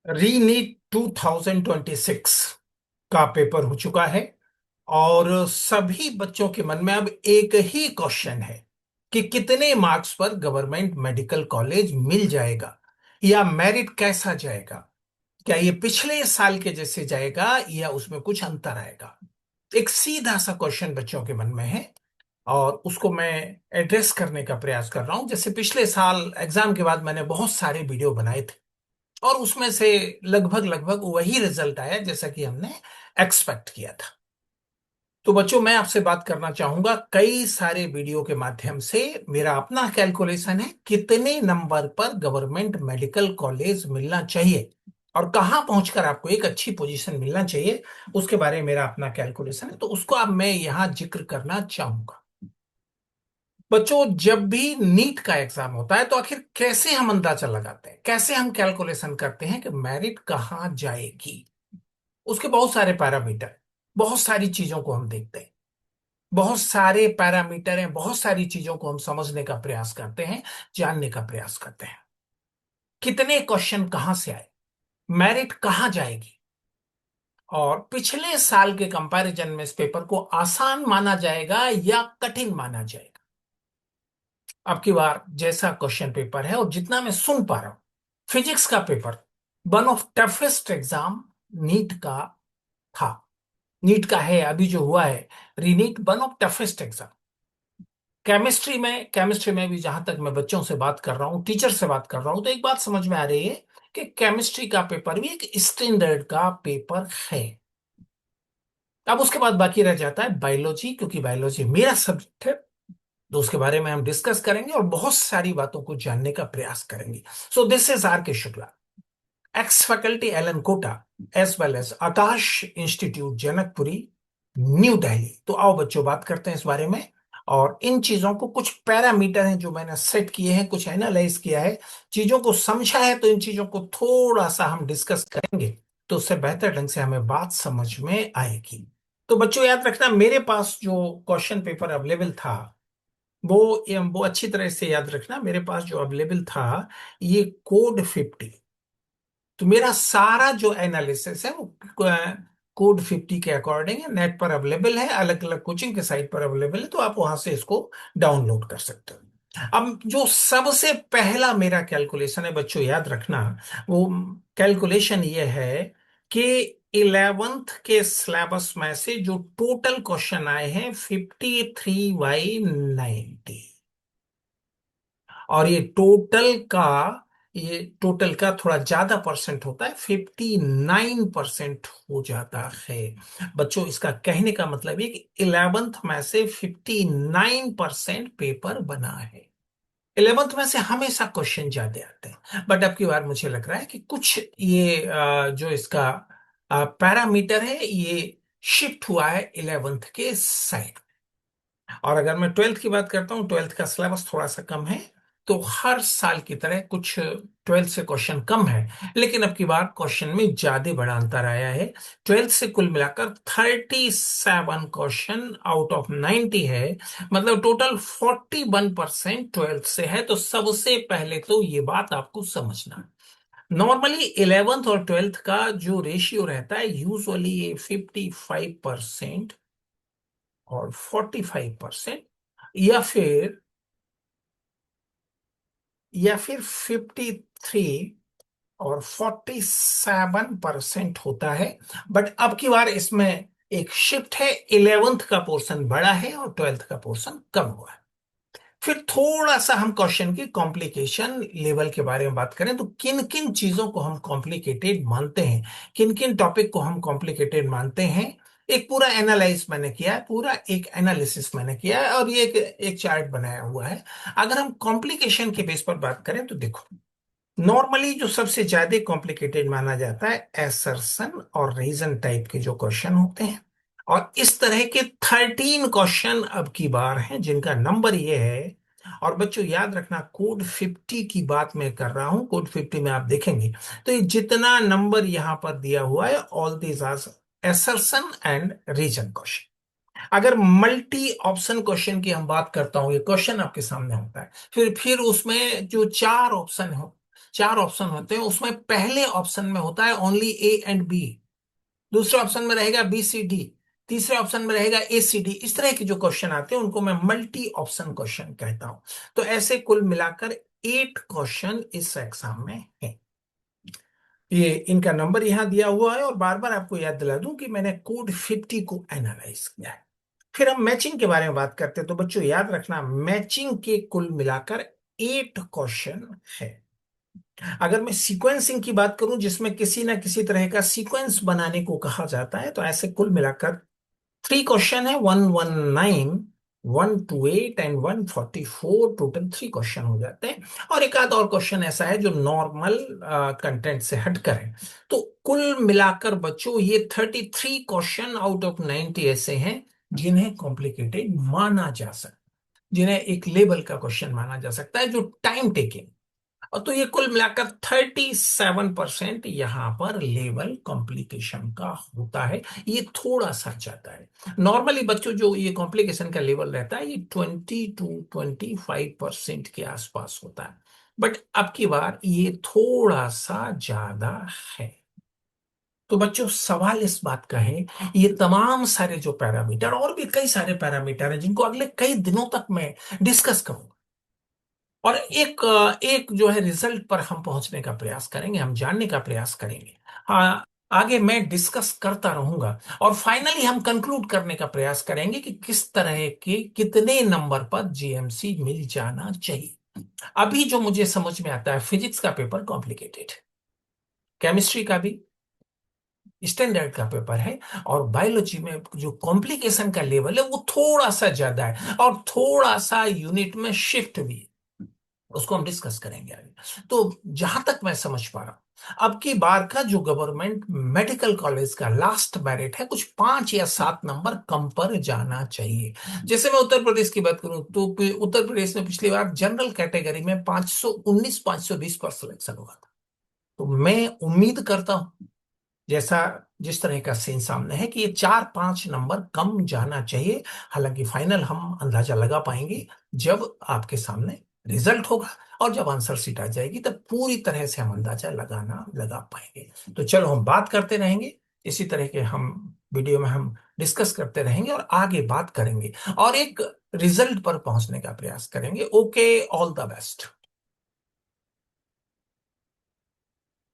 रीनीट 2026 का पेपर हो चुका है। और सभी बच्चों के मन में अब एक ही क्वेश्चन है कि कितने मार्क्स पर गवर्नमेंट मेडिकल कॉलेज मिल जाएगा, या मेरिट कैसा जाएगा। क्या ये पिछले साल के जैसे जाएगा या उसमें कुछ अंतर आएगा। एक सीधा सा क्वेश्चन बच्चों के मन में है, और उसको मैं एड्रेस करने का प्रयास कर रहा हूं। जैसे पिछले साल एग्जाम के बाद मैंने बहुत सारे वीडियो बनाए थे, और उसमें से लगभग लगभग वही रिजल्ट आया जैसा कि हमने एक्सपेक्ट किया था। तो बच्चों, मैं आपसे बात करना चाहूंगा कई सारे वीडियो के माध्यम से। मेरा अपना कैलकुलेशन है कितने नंबर पर गवर्नमेंट मेडिकल कॉलेज मिलना चाहिए और कहां पहुंचकर आपको एक अच्छी पोजीशन मिलना चाहिए, उसके बारे में मेरा अपना कैलकुलेशन है। तो उसको अब मैं यहां जिक्र करना चाहूंगा। बच्चों, जब भी नीट का एग्जाम होता है तो आखिर कैसे हम अंदाजा लगाते हैं, कैसे हम कैलकुलेशन करते हैं कि मेरिट कहाँ जाएगी। उसके बहुत सारे पैरामीटर, बहुत सारी चीजों को हम देखते हैं। बहुत सारे पैरामीटर हैं, बहुत सारी चीजों को हम समझने का प्रयास करते हैं, जानने का प्रयास करते हैं। कितने क्वेश्चन कहां से आए, मेरिट कहां जाएगी, और पिछले साल के कंपैरिजन में इस पेपर को आसान माना जाएगा या कठिन माना जाएगा। अब की बार जैसा क्वेश्चन पेपर है और जितना मैं सुन पा रहा हूं, फिजिक्स का paper one of toughest exam NEET का था। नीट का है, अभी जो हुआ है ReNEET, one of toughest exam. Chemistry में भी जहां तक मैं बच्चों से बात कर रहा हूँ, टीचर से बात कर रहा हूँ, तो एक बात समझ में आ रही है कि केमिस्ट्री का पेपर भी एक स्टैंडर्ड का पेपर है। अब उसके बाद बाकी रह जाता है बायोलॉजी, क्योंकि बायोलॉजी मेरा सब्जेक्ट है। तो उसके बारे में हम डिस्कस करेंगे और बहुत सारी बातों को जानने का प्रयास करेंगे। So this is R K Shukla, ex faculty Allen Kota, as well as Aakash institute Janakpuri, New Delhi. तो आओ बच्चों, बात करते हैं इस बारे में। और इन चीजों को, कुछ पैरामीटर हैं जो मैंने सेट किए हैं, कुछ एनालाइज किया है, चीजों को समझा है, तो इन चीजों को थोड़ा सा हम डिस्कस करेंगे, तो उससे बेहतर ढंग से हमें बात समझ में आएगी। तो बच्चों याद रखना, मेरे पास जो क्वेश्चन पेपर अवेलेबल था, वो अच्छी तरह से याद रखना। मेरे पास जो अवेलेबल था, ये कोड 50। तो मेरा सारा जो एनालिसिस है वो कोड 50 के अकॉर्डिंग है, नेट पर अवेलेबल है, अलग अलग कोचिंग के साइट पर अवेलेबल है, तो आप वहां से इसको डाउनलोड कर सकते हो। अब जो सबसे पहला मेरा कैलकुलेशन है बच्चों, याद रखना, वो कैलकुलेशन ये है कि 11th के सिलेबस में से जो टोटल क्वेश्चन आए हैं 53/90, और ये टोटल का थोड़ा ज्यादा परसेंट होता है, 59% हो जाता है। बच्चों, इसका कहने का मतलब ये कि 11th में से 59% पेपर बना है। 11th में से हमेशा क्वेश्चन ज्यादा आते हैं, बट अब की बार मुझे लग रहा है कि कुछ ये जो इसका पैरामीटर है, ये शिफ्ट हुआ है 11th के साइड। और अगर मैं 12th की बात करता हूँ, 12th का सिलेबस थोड़ा सा कम है, तो हर साल की तरह कुछ 12th से क्वेश्चन कम है, लेकिन अब की बार क्वेश्चन में ज्यादा बड़ा अंतर आया है। 12th से कुल मिलाकर 37 क्वेश्चन आउट ऑफ 90 है, मतलब टोटल 41% 12th से है। तो सबसे पहले तो ये बात आपको समझना, नॉर्मली 11th और 12th का जो रेशियो रहता है, यूजुअली ये 55% और 45%, या फिर 53 और 47% होता है। बट अब की बार इसमें एक शिफ्ट है, 11th का पोर्शन बड़ा है और 12th का पोर्शन कम हुआ है। फिर थोड़ा सा हम क्वेश्चन की कॉम्प्लिकेशन लेवल के बारे में बात करें, तो किन किन चीजों को हम कॉम्प्लिकेटेड मानते हैं, किन किन टॉपिक को हम कॉम्प्लिकेटेड मानते हैं, एक पूरा एनालाइज मैंने किया है, पूरा एक एनालिसिस मैंने किया है, और ये एक चार्ट बनाया हुआ है। अगर हम कॉम्प्लिकेशन के बेस पर बात करें तो देखो, नॉर्मली जो सबसे ज्यादा कॉम्प्लिकेटेड माना जाता है, एसर्शन और रीजन टाइप के जो क्वेश्चन होते हैं। और इस तरह के 13 क्वेश्चन अब की बार हैं जिनका नंबर ये है। और बच्चों याद रखना, कोड 50 की बात मैं कर रहा हूं। कोड 50 में आप देखेंगे तो ये जितना नंबर यहां पर दिया हुआ है, all these are assertion and reason question. अगर मल्टी ऑप्शन क्वेश्चन की हम बात करता हूं, ये क्वेश्चन आपके सामने होता है, फिर उसमें जो चार ऑप्शन हो, चार ऑप्शन होते हैं, उसमें पहले ऑप्शन में होता है ओनली ए एंड बी, दूसरे ऑप्शन में रहेगा बी सी डी, तीसरे ऑप्शन में रहेगा ए सी डी। इस तरह के जो क्वेश्चन आते हैं उनको मैं मल्टी ऑप्शन क्वेश्चन कहता हूं। तो ऐसे कुल मिलाकर 8 क्वेश्चन इस एग्जाम में है। ये इनका नंबर यहां दिया हुआ है, और बार बार आपको याद दिला दूं कि मैंने कोड 50 को एनालाइज किया है। फिर हम मैचिंग के बारे में बात करते हैं। तो बच्चों याद रखना, मैचिंग के कुल मिलाकर 8 क्वेश्चन है। अगर मैं सीक्वेंसिंग की बात करूं, जिसमें किसी ना किसी तरह का सीक्वेंस बनाने को कहा जाता है, तो ऐसे कुल मिलाकर 3 क्वेश्चन है। 119, 128 एंड 144, टोटल 3 क्वेश्चन हो जाते हैं। और एक आध और क्वेश्चन ऐसा है जो नॉर्मल कंटेंट से हटकर है। तो कुल मिलाकर बच्चों ये 33 क्वेश्चन आउट ऑफ 90 ऐसे हैं जिन्हें कॉम्प्लिकेटेड माना जा सकता, जिन्हें एक लेवल का क्वेश्चन माना जा सकता है, जो टाइम टेकिंग। और तो ये कुल मिलाकर 37% यहां पर लेवल कॉम्प्लिकेशन का होता है। ये थोड़ा सा ज्यादा है। नॉर्मली बच्चों जो ये कॉम्प्लिकेशन का लेवल रहता है, ये 20 to 25% के आसपास होता है। बट अब की बार ये थोड़ा सा ज्यादा है। तो बच्चों सवाल इस बात का है, ये तमाम सारे जो पैरामीटर, और भी कई सारे पैरामीटर हैं जिनको अगले कई दिनों तक मैं डिस्कस करूंगा, और एक जो है रिजल्ट पर हम पहुंचने का प्रयास करेंगे, हम जानने का प्रयास करेंगे। हाँ, आगे मैं डिस्कस करता रहूंगा, और फाइनली हम कंक्लूड करने का प्रयास करेंगे कि किस तरह के कितने नंबर पर जीएमसी मिल जाना चाहिए। अभी जो मुझे समझ में आता है, फिजिक्स का पेपर कॉम्प्लिकेटेड, केमिस्ट्री का भी स्टैंडर्ड का पेपर है, और बायोलॉजी में जो कॉम्प्लिकेशन का लेवल है वो थोड़ा सा ज्यादा है, और थोड़ा सा यूनिट में शिफ्ट भी है। उसको हम डिस्कस करेंगे आगे। तो जहां तक मैं समझ पा रहा हूं, अब की बार का जो गवर्नमेंट मेडिकल कॉलेज का लास्ट मेरिट है, कुछ 5 या 7 नंबर कम पर जाना चाहिए। जैसे मैं उत्तर प्रदेश की बात करूं, तो उत्तर प्रदेश में पिछली बार जनरल कैटेगरी में 519 520 पर सिलेक्शन हुआ था। तो मैं उम्मीद करता हूं, जैसा जिस तरह का सीन सामने है, कि ये 4-5 नंबर कम जाना चाहिए। हालांकि फाइनल हम अंदाजा लगा पाएंगे जब आपके सामने रिजल्ट होगा, और जब आंसर सीट आ जाएगी तब पूरी तरह से हम अंदाजा लगा पाएंगे। तो चलो हम बात करते रहेंगे, इसी तरह के हम वीडियो में हम डिस्कस करते रहेंगे, और आगे बात करेंगे, और एक रिजल्ट पर पहुंचने का प्रयास करेंगे। Okay, all the best.